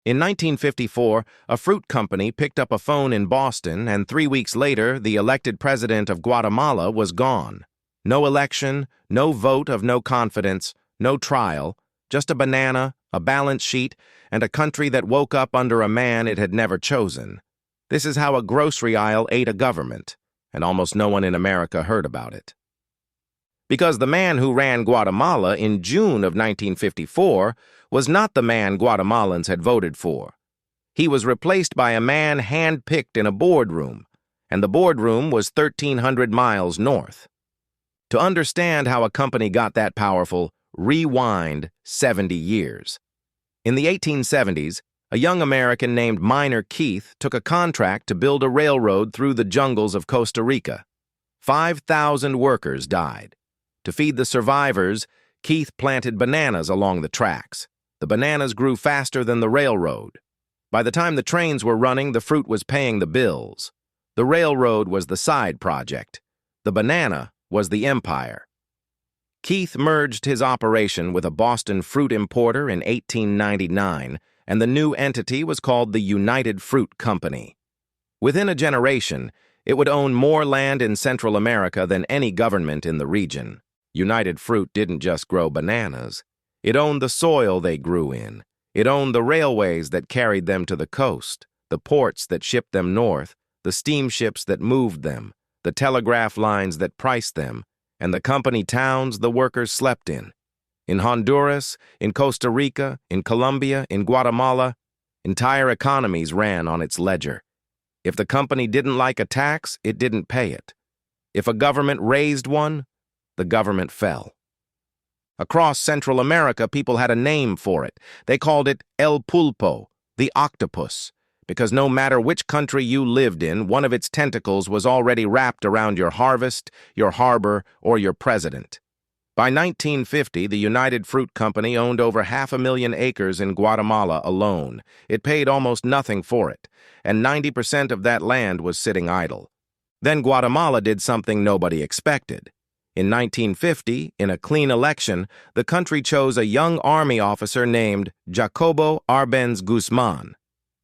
In 1954, a fruit company picked up a phone in Boston, and 3 weeks later, the elected president of Guatemala was gone. No election, no vote of no confidence, no trial, just a banana, a balance sheet, and a country that woke up under a man it had never chosen. This is how a grocery aisle ate a government, and almost no one in America heard about it. Because the man who ran Guatemala in June of 1954 was not the man Guatemalans had voted for. He was replaced by a man hand-picked in a boardroom, and the boardroom was 1,300 miles north. To understand how a company got that powerful, rewind 70 years. In the 1870s, a young American named Miner Keith took a contract to build a railroad through the jungles of Costa Rica. 5,000 workers died. To feed the survivors, Keith planted bananas along the tracks. The bananas grew faster than the railroad. By the time the trains were running, the fruit was paying the bills. The railroad was the side project. The banana was the empire. Keith merged his operation with a Boston fruit importer in 1899, and the new entity was called the United Fruit Company. Within a generation, it would own more land in Central America than any government in the region. United Fruit didn't just grow bananas. It owned the soil they grew in. It owned the railways that carried them to the coast, the ports that shipped them north, the steamships that moved them, the telegraph lines that priced them, and the company towns the workers slept in. In Honduras, in Costa Rica, in Colombia, in Guatemala, entire economies ran on its ledger. If the company didn't like a tax, it didn't pay it. If a government raised one, the government fell. Across Central America, people had a name for it. They called it El Pulpo, the octopus, because no matter which country you lived in, one of its tentacles was already wrapped around your harvest, your harbor, or your president. By 1950, the United Fruit Company owned over 500,000 acres in Guatemala alone. It paid almost nothing for it, and 90% of that land was sitting idle. Then Guatemala did something nobody expected. In 1950, in a clean election, the country chose a young army officer named Jacobo Arbenz Guzman.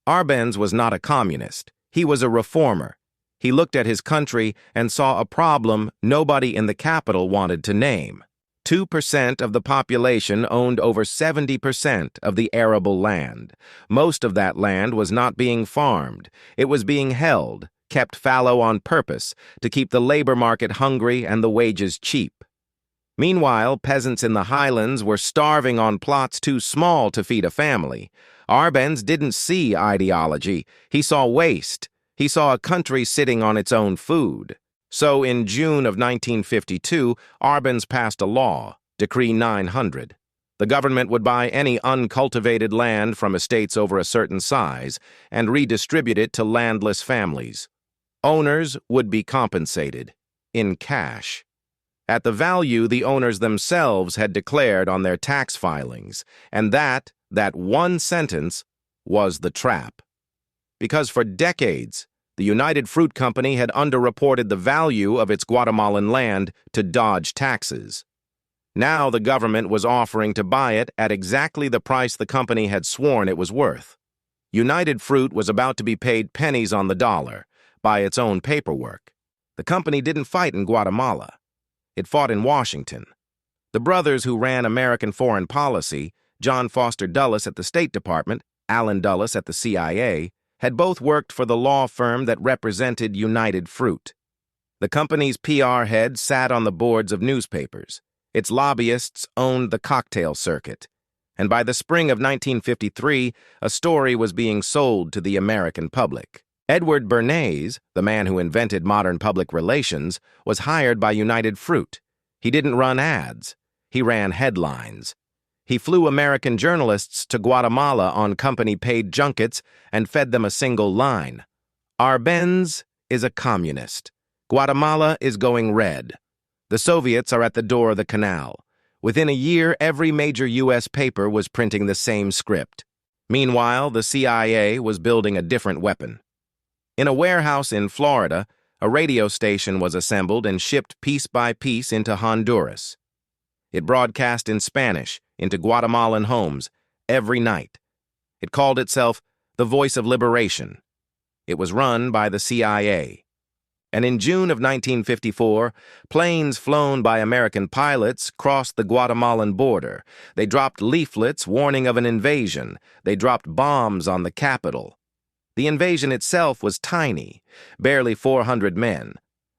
Arbenz was not a communist. He was a reformer. He looked at his country and saw a problem nobody in the capital wanted to name. 2% of the population owned over 70% of the arable land. Most of that land was not being farmed. It was being held, kept fallow on purpose to keep the labor market hungry and the wages cheap. Meanwhile, peasants in the highlands were starving on plots too small to feed a family. Arbenz didn't see ideology. He saw waste. He saw a country sitting on its own food. So in June of 1952, Arbenz passed a law, Decree 900. The government would buy any uncultivated land from estates over a certain size and redistribute it to landless families. Owners would be compensated in cash, at the value the owners themselves had declared on their tax filings, and that one sentence was the trap. Because for decades, the United Fruit Company had underreported the value of its Guatemalan land to dodge taxes. Now the government was offering to buy it at exactly the price the company had sworn it was worth. United Fruit was about to be paid pennies on the dollar by its own paperwork. The company didn't fight in Guatemala. It fought in Washington. The brothers who ran American foreign policy, John Foster Dulles at the State Department, Allen Dulles at the CIA, had both worked for the law firm that represented United Fruit. The company's PR head sat on the boards of newspapers. Its lobbyists owned the cocktail circuit. And by the spring of 1953, a story was being sold to the American public. Edward Bernays, the man who invented modern public relations, was hired by United Fruit. He didn't run ads. He ran headlines. He flew American journalists to Guatemala on company-paid junkets and fed them a single line. Arbenz is a communist. Guatemala is going red. The Soviets are at the door of the canal. Within a year, every major U.S. paper was printing the same script. Meanwhile, the CIA was building a different weapon. In a warehouse in Florida, a radio station was assembled and shipped piece by piece into Honduras. It broadcast in Spanish into Guatemalan homes every night. It called itself the Voice of Liberation. It was run by the CIA. And in June of 1954, planes flown by American pilots crossed the Guatemalan border. They dropped leaflets warning of an invasion. They dropped bombs on the capital. The invasion itself was tiny, barely 400 men.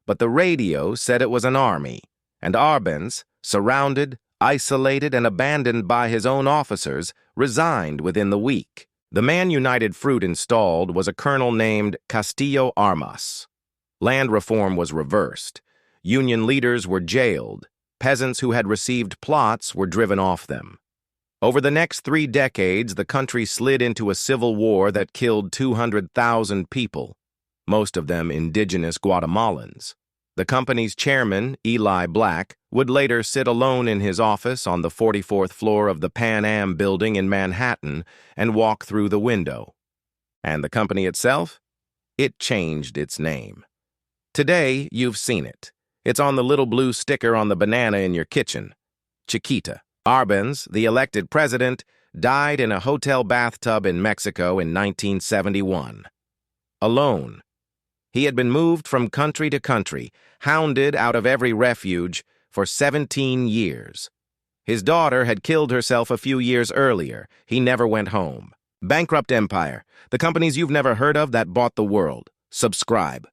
But the radio said it was an army, and Arbenz, surrounded, isolated, and abandoned by his own officers, resigned within the week. The man United Fruit installed was a colonel named Castillo Armas. Land reform was reversed. Union leaders were jailed. Peasants who had received plots were driven off them. Over the next 3 decades, the country slid into a civil war that killed 200,000 people, most of them indigenous Guatemalans. The company's chairman, Eli Black, would later sit alone in his office on the 44th floor of the Pan Am building in Manhattan and walk through the window. And the company itself? It changed its name. Today, you've seen it. It's on the little blue sticker on the banana in your kitchen. Chiquita. Arbenz, the elected president, died in a hotel bathtub in Mexico in 1971. Alone. He had been moved from country to country, hounded out of every refuge, for 17 years. His daughter had killed herself a few years earlier. He never went home. Bankrupt Empire, the companies you've never heard of that bought the world. Subscribe.